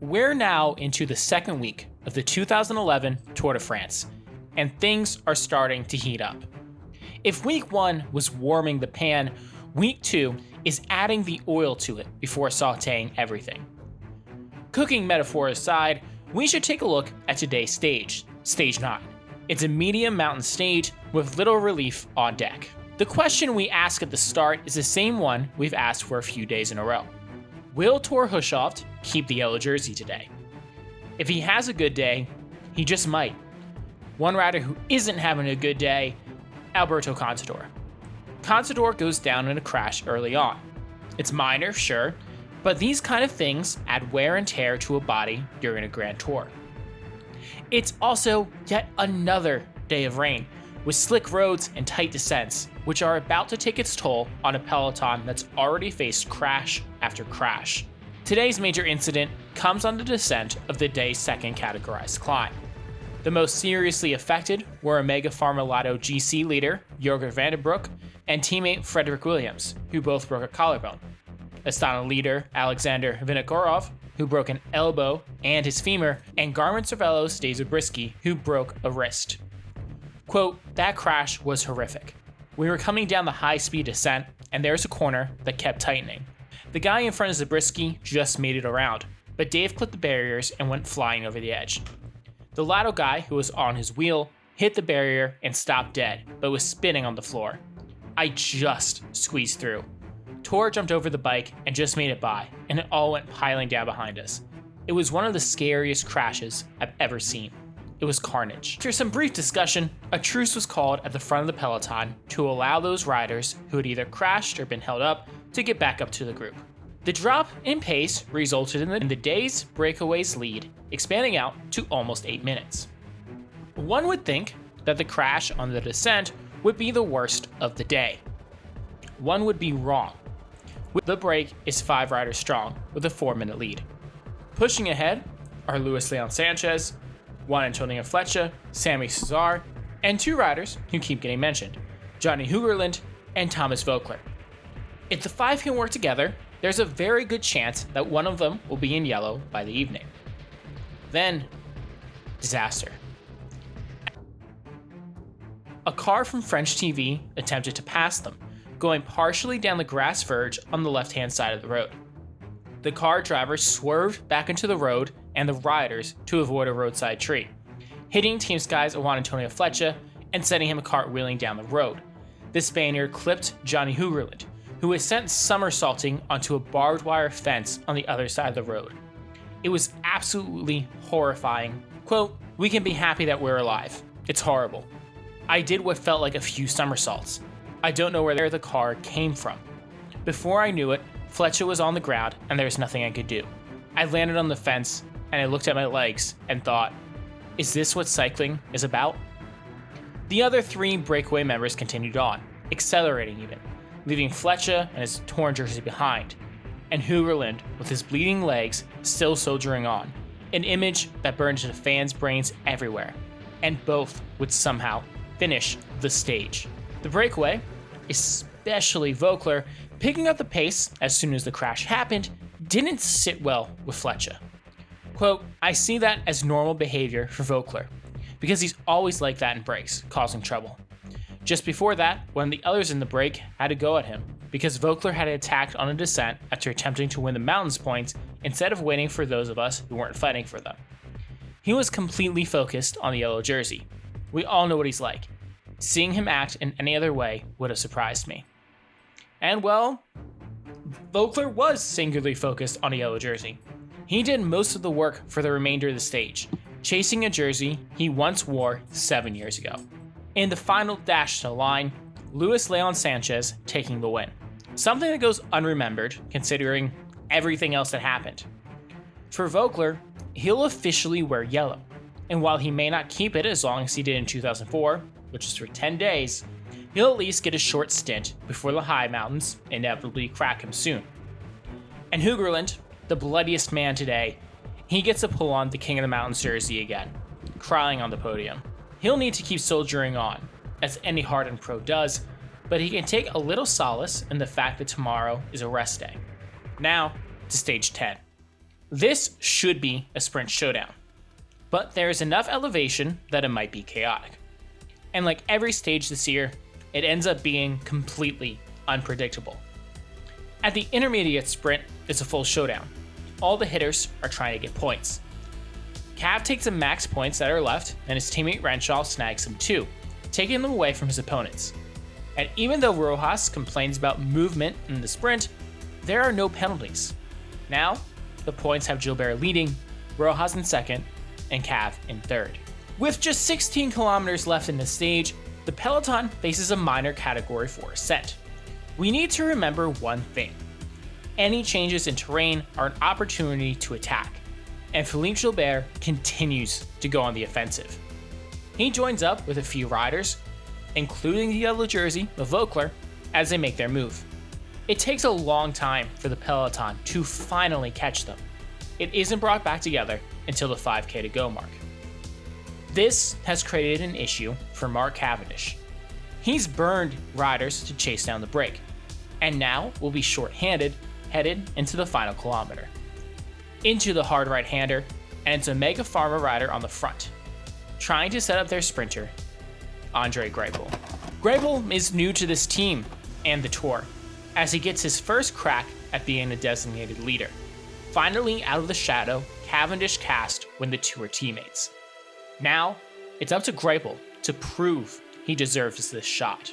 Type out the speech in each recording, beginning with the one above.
We're now into the second week of the 2011 Tour de France, and things are starting to heat up. If week 1 was warming the pan, week 2 is adding the oil to it before sauteing everything. Cooking metaphor aside, we should take a look at today's stage, Stage 9. It's a medium mountain stage with little relief on deck. The question we ask at the start is the same one we've asked for a few days in a row. Will Thor Hushovd keep the yellow jersey today? If he has a good day, he just might. One rider who isn't having a good day, Alberto Contador. Contador goes down in a crash early on. It's minor, sure, but these kind of things add wear and tear to a body during a Grand Tour. It's also yet another day of rain, with slick roads and tight descents, which are about to take its toll on a peloton that's already faced crash after crash. Today's major incident comes on the descent of the day's second categorized climb. The most seriously affected were Omega Pharma Lotto GC leader Jorgen van den Broek and teammate Frederick Williams, who both broke a collarbone. Astana leader Alexander Vinokourov, who broke an elbow and his femur, and Garmin Cervelo's Dave Zabriskie, who broke a wrist. Quote, "That crash was horrific. We were coming down the high-speed descent, and there's a corner that kept tightening. The guy in front of Zabriskie just made it around, but Dave clipped the barriers and went flying over the edge. The Lotto guy, who was on his wheel, hit the barrier and stopped dead, but was spinning on the floor. I just squeezed through. Tor jumped over the bike and just made it by, and it all went piling down behind us. It was one of the scariest crashes I've ever seen. It was carnage." After some brief discussion, a truce was called at the front of the peloton to allow those riders who had either crashed or been held up to get back up to the group. The drop in pace resulted in the day's breakaways lead expanding out to almost 8 minutes. One would think that the crash on the descent would be the worst of the day. One would be wrong. The break is 5 riders strong with a 4-minute lead. Pushing ahead are Luis Leon Sanchez, Juan Antonio Flecha, Sammy Cesar, and 2 riders who keep getting mentioned, Johnny Hugerland and Thomas Voeckler. If the 5 can work together, there's a very good chance that one of them will be in yellow by the evening. Then, disaster. A car from French TV attempted to pass them, going partially down the grass verge on the left-hand side of the road. The car driver swerved back into the road and the riders to avoid a roadside tree, hitting Team Sky's Juan Antonio Flecha and sending him cartwheeling down the road. The Spaniard clipped Johnny Hugerland, who was sent somersaulting onto a barbed wire fence on the other side of the road. It was absolutely horrifying. Quote, "We can be happy that we're alive. It's horrible. I did what felt like a few somersaults. I don't know where the car came from. Before I knew it, Flecha was on the ground and there was nothing I could do. I landed on the fence and I looked at my legs and thought, is this what cycling is about?" The other 3 breakaway members continued on, accelerating even, leaving Flecha and his torn jersey behind, and Hugerland with his bleeding legs still soldiering on, an image that burned into fans' brains everywhere, and both would somehow finish the stage. The breakaway, especially Voeckler, picking up the pace as soon as the crash happened, didn't sit well with Flecha. Quote, "I see that as normal behavior for Voeckler, because he's always like that in breaks, causing trouble. Just before that, one of the others in the break had to go at him, because Voeckler had attacked on a descent after attempting to win the mountains points instead of waiting for those of us who weren't fighting for them. He was completely focused on the yellow jersey. We all know what he's like. Seeing him act in any other way would have surprised me." And well, Voeckler was singularly focused on a yellow jersey. He did most of the work for the remainder of the stage, chasing a jersey he once wore 7 years ago. In the final dash to the line, Luis Leon Sanchez taking the win. Something that goes unremembered considering everything else that happened. For Voeckler, he'll officially wear yellow, and while he may not keep it as long as he did in 2004, which is for 10 days, he'll at least get a short stint before the high mountains inevitably crack him soon. And Hugerland, the bloodiest man today, he gets to pull on the King of the Mountains jersey again, crying on the podium. He'll need to keep soldiering on, as any hardened pro does, but he can take a little solace in the fact that tomorrow is a rest day. Now to stage 10. This should be a sprint showdown, but there is enough elevation that it might be chaotic. And like every stage this year, it ends up being completely unpredictable. At the intermediate sprint, it's a full showdown. All the hitters are trying to get points. Cav takes the max points that are left, and his teammate Renshaw snags them too, taking them away from his opponents. And even though Rojas complains about movement in the sprint, there are no penalties. Now, the points have Gilbert leading, Rojas in second, and Cav in third. With just 16 kilometers left in the stage, the peloton faces a minor category 4 ascent. We need to remember one thing. Any changes in terrain are an opportunity to attack, and Philippe Gilbert continues to go on the offensive. He joins up with a few riders, including the yellow jersey of Vogler, as they make their move. It takes a long time for the peloton to finally catch them. It isn't brought back together until the 5K to go mark. This has created an issue for Mark Cavendish. He's burned riders to chase down the break, and now will be short-handed headed into the final kilometer. Into the hard right-hander, and it's a Mega Pharma rider on the front, trying to set up their sprinter, Andre Greipel. Greipel is new to this team and the Tour, as he gets his first crack at being a designated leader. Finally out of the shadow, Cavendish cast when the two are teammates. Now, it's up to Greipel to prove he deserves this shot.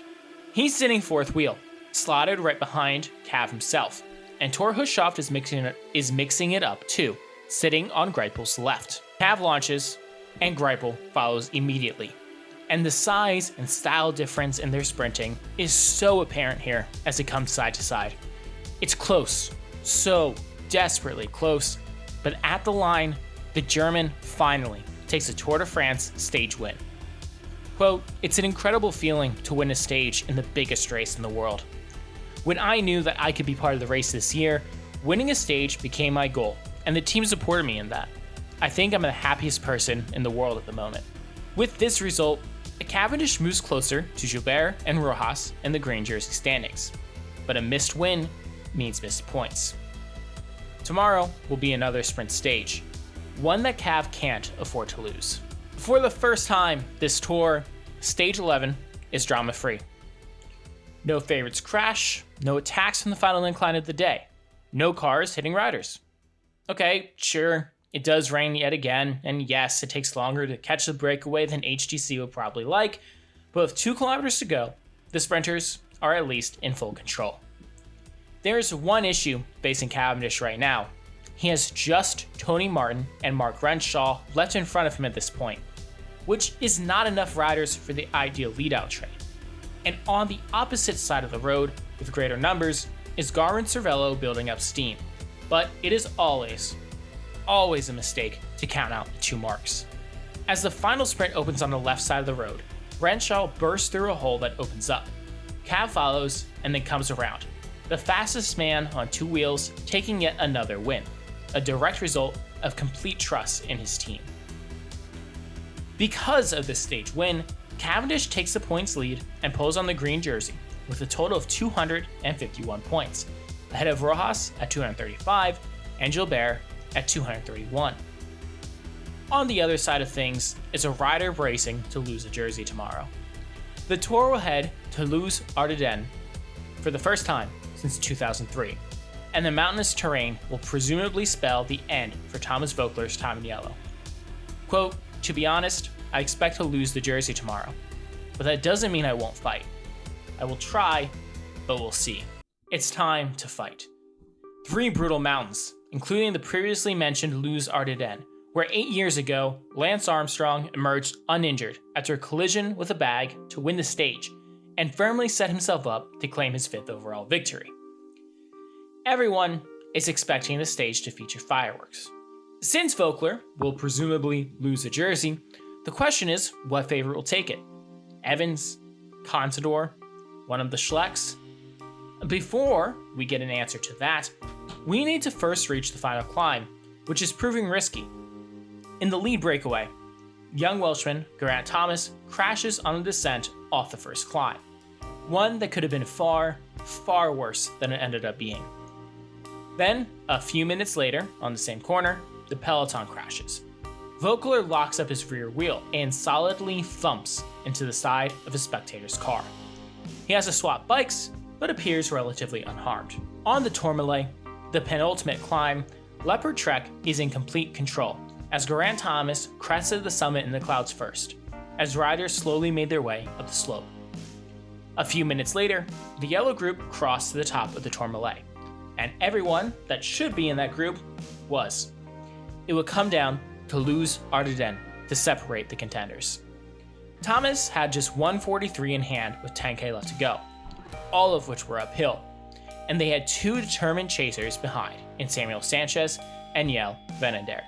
He's sitting fourth wheel, slotted right behind Cav himself, and Thor Hushovd is mixing it up too, sitting on Greipel's left. Cav launches, and Greipel follows immediately. And the size and style difference in their sprinting is so apparent here as it comes side to side. It's close, so desperately close, but at the line, the German finally takes a Tour de France stage win. Quote, "It's an incredible feeling to win a stage in the biggest race in the world. When I knew that I could be part of the race this year, winning a stage became my goal, and the team supported me in that. I think I'm the happiest person in the world at the moment." With this result, Cavendish moves closer to Gilbert and Rojas in the green jersey standings, but a missed win means missed points. Tomorrow will be another sprint stage, one that Cav can't afford to lose. For the first time this tour, stage 11 is drama-free. No favorites crash, no attacks from the final incline of the day, no cars hitting riders. Okay, sure, it does rain yet again, and yes, it takes longer to catch the breakaway than HTC would probably like, but with 2 kilometers to go, the sprinters are at least in full control. There is one issue facing Cavendish right now. He has just Tony Martin and Mark Renshaw left in front of him at this point, which is not enough riders for the ideal lead-out train. And on the opposite side of the road, with greater numbers, is Garmin Cervelo building up steam. But it is always a mistake to count out the 2 marks. As the final sprint opens on the left side of the road, Renshaw bursts through a hole that opens up. Cav follows and then comes around, the fastest man on 2 wheels taking yet another win, a direct result of complete trust in his team. Because of this stage win, Cavendish takes the points lead and pulls on the green jersey with a total of 251 points, ahead of Rojas at 235 and Gilbert at 231. On the other side of things is a rider bracing to lose a jersey tomorrow. The Tour will head to Les Ardennes for the first time since 2003, and the mountainous terrain will presumably spell the end for Thomas Vogler's time in yellow. Quote, "To be honest, I expect to lose the jersey tomorrow, but that doesn't mean I won't fight. I will try, but we'll see. It's time to fight." 3 brutal mountains, including the previously mentioned Les Ardennes, where 8 years ago, Lance Armstrong emerged uninjured after a collision with a bag to win the stage, and firmly set himself up to claim his 5th overall victory. Everyone is expecting the stage to feature fireworks. Since Vogler will presumably lose a jersey, the question is what favorite will take it? Evans? Contador? One of the Schlecks? Before we get an answer to that, we need to first reach the final climb, which is proving risky. In the lead breakaway, young Welshman Geraint Thomas crashes on a descent off the first climb, one that could have been far, far worse than it ended up being. Then, a few minutes later, on the same corner, the peloton crashes. Voeckler locks up his rear wheel and solidly thumps into the side of a spectator's car. He has to swap bikes, but appears relatively unharmed. On the Tourmalet, the penultimate climb, Leopard Trek is in complete control, as Geraint Thomas crested the summit in the clouds first, as riders slowly made their way up the slope. A few minutes later, the yellow group crossed to the top of the Tourmalet, and everyone that should be in that group was. It would come down to Luz Ardiden to separate the contenders. Thomas had just 1:43 in hand with 10K left to go, all of which were uphill, and they had two determined chasers behind in Samuel Sanchez and Jelle Van den Bergh.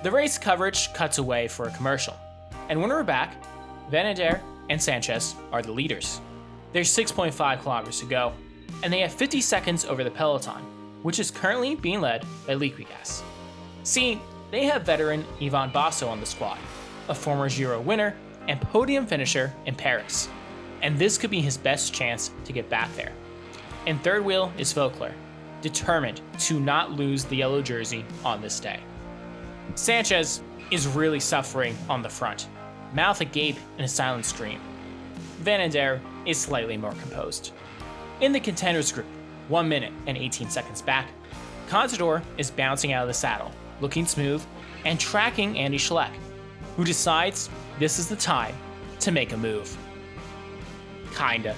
The race coverage cuts away for a commercial, and when we're back, Van den Bergh and Sanchez are the leaders. There's 6.5 kilometers to go, and they have 50 seconds over the peloton, which is currently being led by Liquigas. See, they have veteran Ivan Basso on the squad, a former Giro winner and podium finisher in Paris, and this could be his best chance to get back there. In third wheel is Voeckler, determined to not lose the yellow jersey on this day. Sanchez is really suffering on the front, mouth agape in a silent scream. Van den Bergh is slightly more composed. In the contenders group, 1 minute and 18 seconds back, Contador is bouncing out of the saddle, looking smooth, and tracking Andy Schleck, who decides this is the time to make a move. Kinda.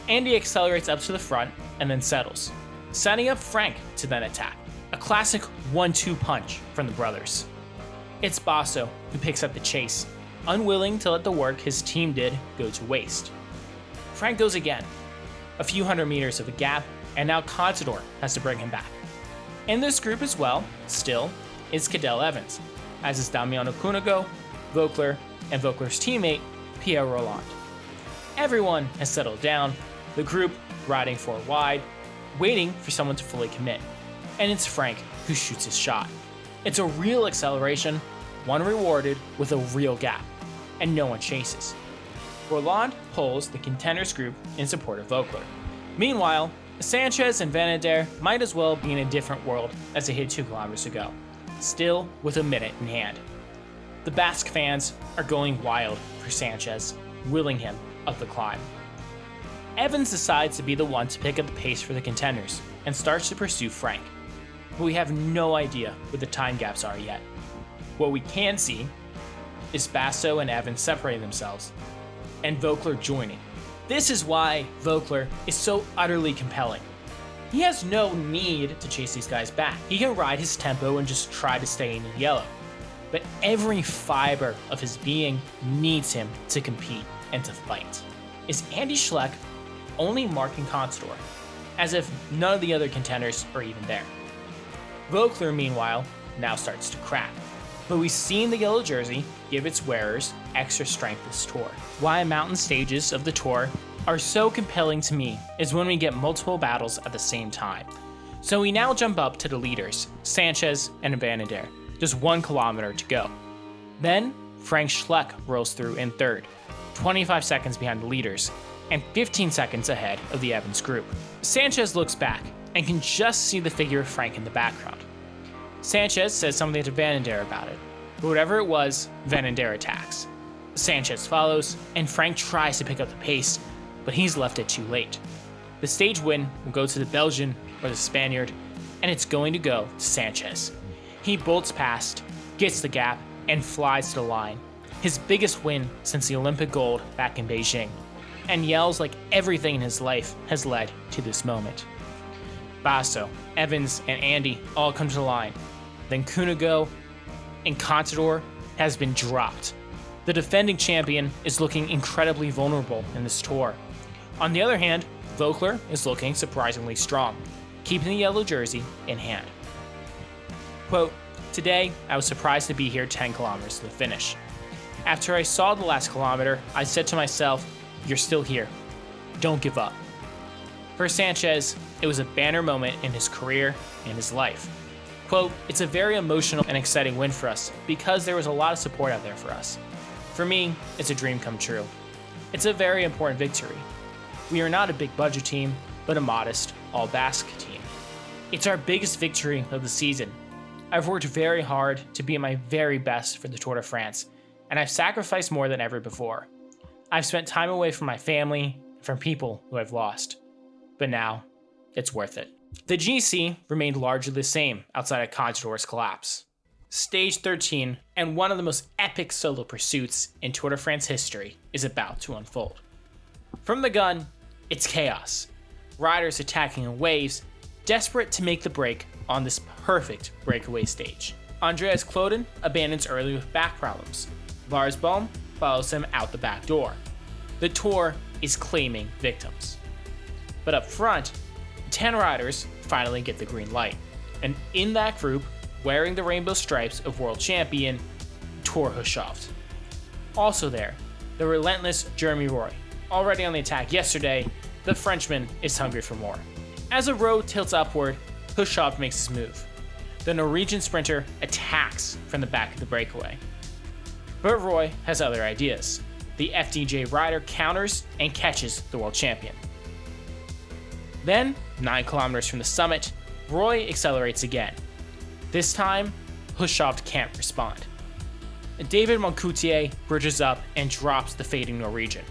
Andy accelerates up to the front and then settles, setting up Frank to then attack. A classic 1-2 punch from the brothers. It's Basso who picks up the chase, unwilling to let the work his team did go to waste. Frank goes again, a few hundred meters of a gap, and now Contador has to bring him back. In this group as well, still, is Cadel Evans, as is Damiano Cunego, Voeckler, and Voeckler's teammate, Pierre Rolland. Everyone has settled down, the group riding four wide, waiting for someone to fully commit. And it's Frank who shoots his shot. It's a real acceleration, one rewarded with a real gap, and no one chases. Rolland pulls the contenders group in support of Voeckler. Meanwhile, Sanchez and Van den Bergh might as well be in a different world as they hit 2 kilometers to go, still with a minute in hand. The Basque fans are going wild for Sanchez, willing him up the climb. Evans decides to be the one to pick up the pace for the contenders and starts to pursue Frank, but we have no idea what the time gaps are yet. What we can see is Basso and Evans separating themselves, and Voeckler joining. This is why Voeckler is so utterly compelling. He has no need to chase these guys back. He can ride his tempo and just try to stay in the yellow. But every fiber of his being needs him to compete and to fight. Is Andy Schleck only marking Contador, as if none of the other contenders are even there? Voeckler, meanwhile, now starts to crack. But we've seen the yellow jersey give its wearers extra strength this tour. Why mountain stages of the tour are so compelling to me is when we get multiple battles at the same time. So we now jump up to the leaders, Sanchez and Van den Bergh, just 1 kilometer to go. Then Frank Schleck rolls through in third, 25 seconds behind the leaders, and 15 seconds ahead of the Evans group. Sanchez looks back and can just see the figure of Frank in the background. Sanchez says something to Van den Bergh about it, but whatever it was, Van den Bergh attacks. Sanchez follows, and Frank tries to pick up the pace, but he's left it too late. The stage win will go to the Belgian or the Spaniard, and it's going to go to Sanchez. He bolts past, gets the gap, and flies to the line, his biggest win since the Olympic gold back in Beijing, and yells like everything in his life has led to this moment. Basso, Evans, and Andy all come to the line. Then Cunego and Contador has been dropped. The defending champion is looking incredibly vulnerable in this tour. On the other hand, Voeckler is looking surprisingly strong, keeping the yellow jersey in hand. Quote, "Today, I was surprised to be here 10 kilometers to the finish. After I saw the last kilometer, I said to myself, you're still here. Don't give up." For Sanchez, it was a banner moment in his career and his life. Quote, "It's a very emotional and exciting win for us because there was a lot of support out there for us. For me, it's a dream come true. It's a very important victory. We are not a big budget team, but a modest, all-Basque team. It's our biggest victory of the season. I've worked very hard to be at my very best for the Tour de France, and I've sacrificed more than ever before. I've spent time away from my family and from people who I've lost. But now, it's worth it. The GC remained largely the same outside of Contador's collapse. Stage 13, and one of the most epic solo pursuits in Tour de France history, is about to unfold. From the gun, it's chaos. Riders attacking in waves, desperate to make the break on this perfect breakaway stage. Andreas Kloden abandons early with back problems. Lars Bohm follows him out the back door. The Tour is claiming victims. But up front, 10 riders finally get the green light. And in that group, wearing the rainbow stripes of world champion Thor Hushovd. Also there, the relentless Jeremy Roy. Already on the attack yesterday, the Frenchman is hungry for more. As the road tilts upward, Hushovd makes his move. The Norwegian sprinter attacks from the back of the breakaway. But Roy has other ideas. The FDJ rider counters and catches the world champion. Then, 9 kilometers from the summit, Roy accelerates again. This time, Hushovd can't respond. David Moncoutier bridges up and drops the fading Norwegian.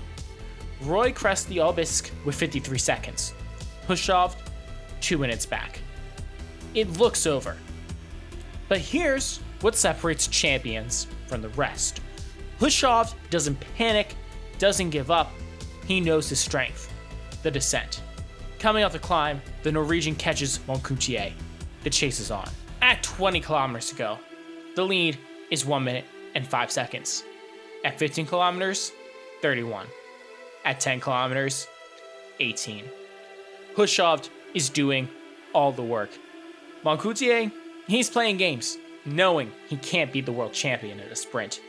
Roy crests the Obisque with 53 seconds. Hushovd, 2 minutes back. It looks over. But here's what separates champions from the rest. Hushovd doesn't panic, doesn't give up. He knows his strength, the descent. Coming off the climb, the Norwegian catches Moncoutier. The chase is on. At 20 kilometers to go, the lead is 1 minute and 5 seconds. At 15 kilometers, 31. At 10 kilometers, 18. Hushovd is doing all the work. Moncoutier, he's playing games, knowing he can't beat the world champion in a sprint.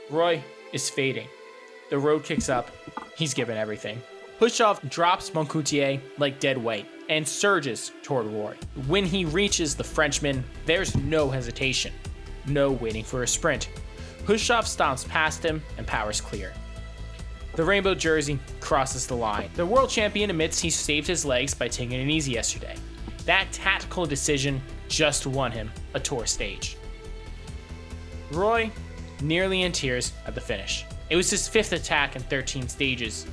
Roy is fading. The road kicks up. He's given everything. Hushovd drops Moncoutier like dead weight and surges toward Roy. When he reaches the Frenchman, there's no hesitation. No waiting for a sprint. Hushovd stomps past him and powers clear. The rainbow jersey crosses the line. The world champion admits he saved his legs by taking it easy yesterday. That tactical decision just won him a Tour stage. Roy, nearly in tears at the finish. It was his 5th attack in 13 stages.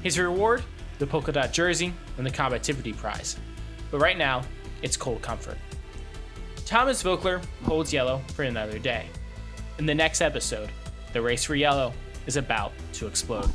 His reward? The polka dot jersey and the combativity prize. But right now, it's cold comfort. Thomas Voeckler holds yellow for another day. In the next episode, the race for yellow is about to explode.